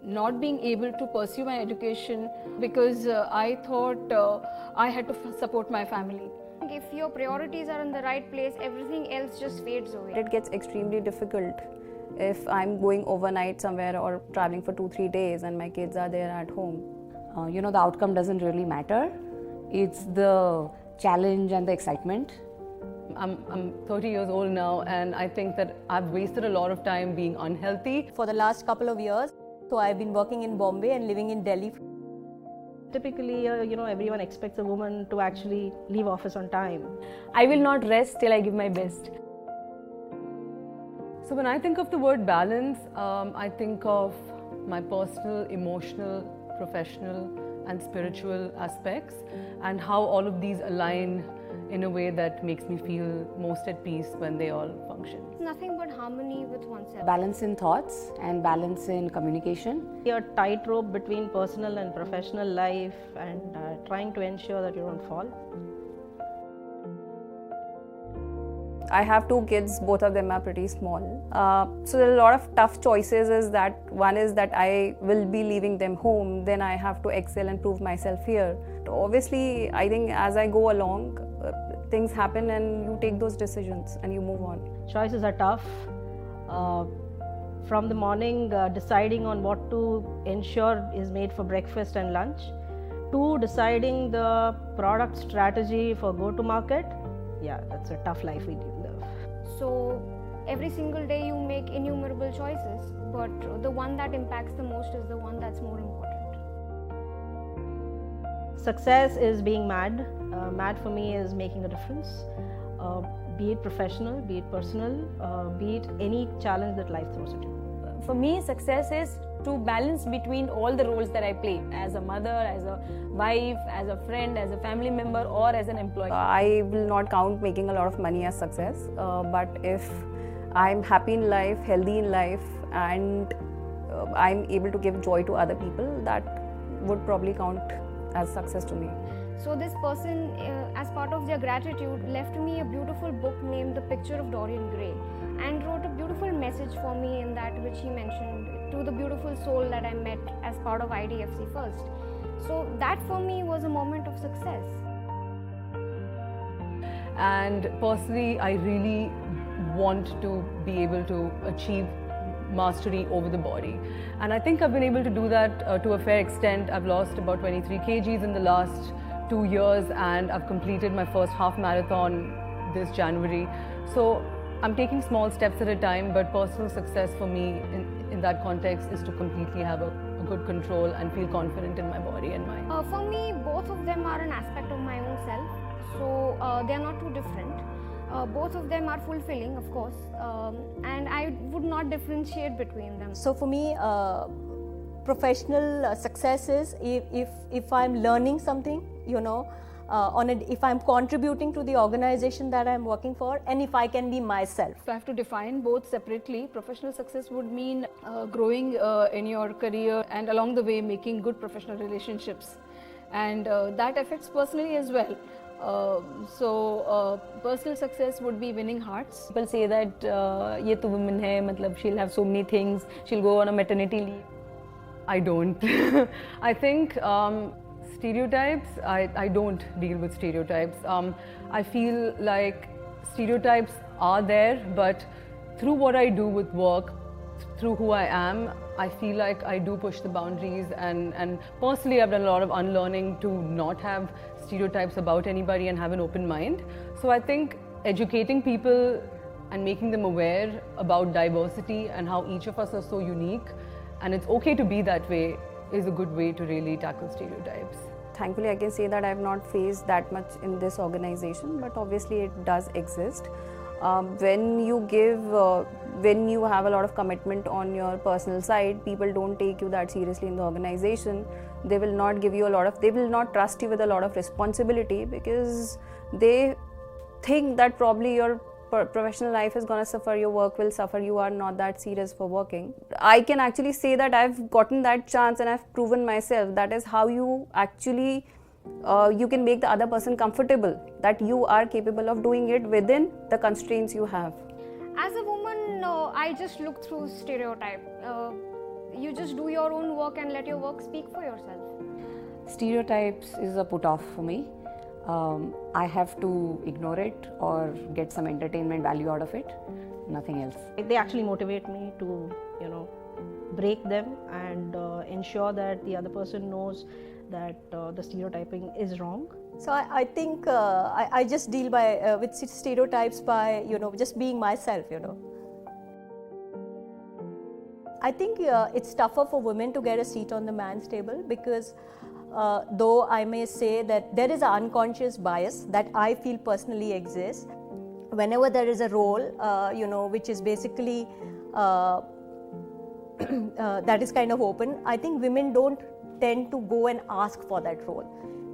not being able to pursue my education because I thought I had to support my family. If your priorities are in the right place, everything else just fades away. It gets extremely difficult if I'm going overnight somewhere or traveling for 2-3 days and my kids are there at home. The outcome doesn't really matter. It's the challenge and the excitement. I'm 30 years old now, and I think that I've wasted a lot of time being unhealthy. For the last couple of years, so I've been working in Bombay and living in Delhi. Typically, everyone expects a woman to actually leave office on time. I will not rest till I give my best. So when I think of the word balance, I think of my personal, emotional, professional and spiritual aspects, and how all of these align in a way that makes me feel most at peace when they all function. Nothing but harmony with oneself. Balance in thoughts and balance in communication. A tightrope between personal and professional life, and trying to ensure that you don't fall. I have 2 kids, both of them are pretty small. So there are a lot of tough choices. One is that I will be leaving them home, then I have to excel and prove myself here. Obviously, I think as I go along, things happen and you take those decisions and you move on. Choices are tough. From the morning, deciding on what to ensure is made for breakfast and lunch, to deciding the product strategy for go-to-market. Yeah, that's a tough life we live. So every single day you make innumerable choices, but the one that impacts the most is the one that's more important. Success is being mad. Mad for me is making a difference. Be it professional, be it personal, be it any challenge that life throws at you. For me, success is to balance between all the roles that I play as a mother, as a wife, as a friend, as a family member, or as an employee. I will not count making a lot of money as success, but if I'm happy in life, healthy in life, and I'm able to give joy to other people, that would probably count as success to me. So this person, as part of their gratitude, left me a beautiful book named The Picture of Dorian Gray, and wrote a beautiful message for me in that, which he mentioned to the beautiful soul that I met as part of IDFC First. So that for me was a moment of success. And personally, I really want to be able to achieve mastery over the body. And I think I've been able to do that to a fair extent. I've lost about 23 kgs in the last 2 years, and I've completed my first half marathon this January. So I'm taking small steps at a time, but personal success for me in that context is to completely have a good control and feel confident in my body and mind. For me, both of them are an aspect of my own self, so they are not too different. Both of them are fulfilling, of course, and I would not differentiate between them. So for me, professional success is if I'm learning something, if I'm contributing to the organization that I'm working for, and if I can be myself. If I have to define both separately, professional success would mean growing in your career and along the way making good professional relationships, and that affects personally as well. So personal success would be winning hearts. People say that ye to woman hai, matlab she'll have so many things, she'll go on a maternity leave. I don't. I think stereotypes, I don't deal with stereotypes. I feel like stereotypes are there, but through what I do with work, through who I am, I feel like I do push the boundaries, and personally I've done a lot of unlearning to not have stereotypes about anybody and have an open mind. So I think educating people and making them aware about diversity and how each of us are so unique, and it's okay to be that way, is a good way to really tackle stereotypes. Thankfully, I can say that I have not faced that much in this organization, but obviously it does exist. When you have a lot of commitment on your personal side, people don't take you that seriously in the organization. They will not they will not trust you with a lot of responsibility, because they think that probably your professional life is going to suffer, your work will suffer, you are not that serious for working. I can actually say that I've gotten that chance and I've proven myself. That is how you actually you can make the other person comfortable, that you are capable of doing it within the constraints you have. As a woman, I just look through stereotype. you just do your own work and let your work speak for yourself. Stereotypes is a put off for me. I have to ignore it or get some entertainment value out of it, nothing else. They actually motivate me to, break them and ensure that the other person knows that the stereotyping is wrong. So I think I just deal by with stereotypes by just being myself. I think it's tougher for women to get a seat on the man's table because though I may say that there is an unconscious bias that I feel personally exists. Whenever there is a role, which is basically that is kind of open, I think women don't tend to go and ask for that role,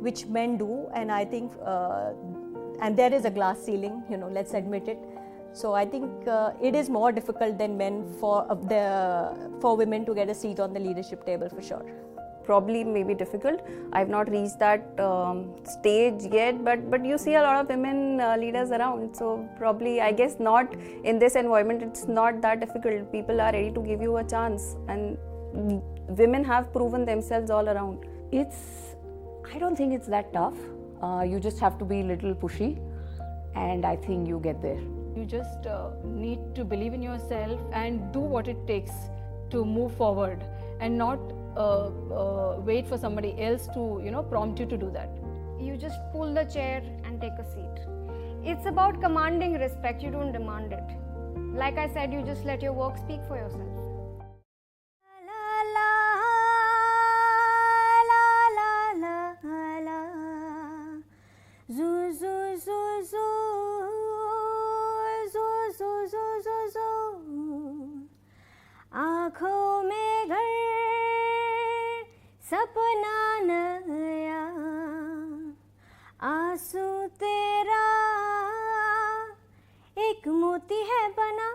which men do, and I think, and there is a glass ceiling, let's admit it. So I think it is more difficult than men for women to get a seat on the leadership table for sure. Probably maybe difficult. I've not reached that stage yet, but you see a lot of women leaders around, so probably I guess not in this environment. It's not that difficult. People are ready to give you a chance, and women have proven themselves all around. I don't think it's that tough. You just have to be a little pushy, and I think you get there. You just need to believe in yourself and do what it takes to move forward, and not wait for somebody else to prompt you to do that. You just pull the chair and take a seat. It's about commanding respect, you don't demand it. Like I said, you just let your work speak for yourself. आँखों में घर सपना नया आंसू तेरा एक मोती है बना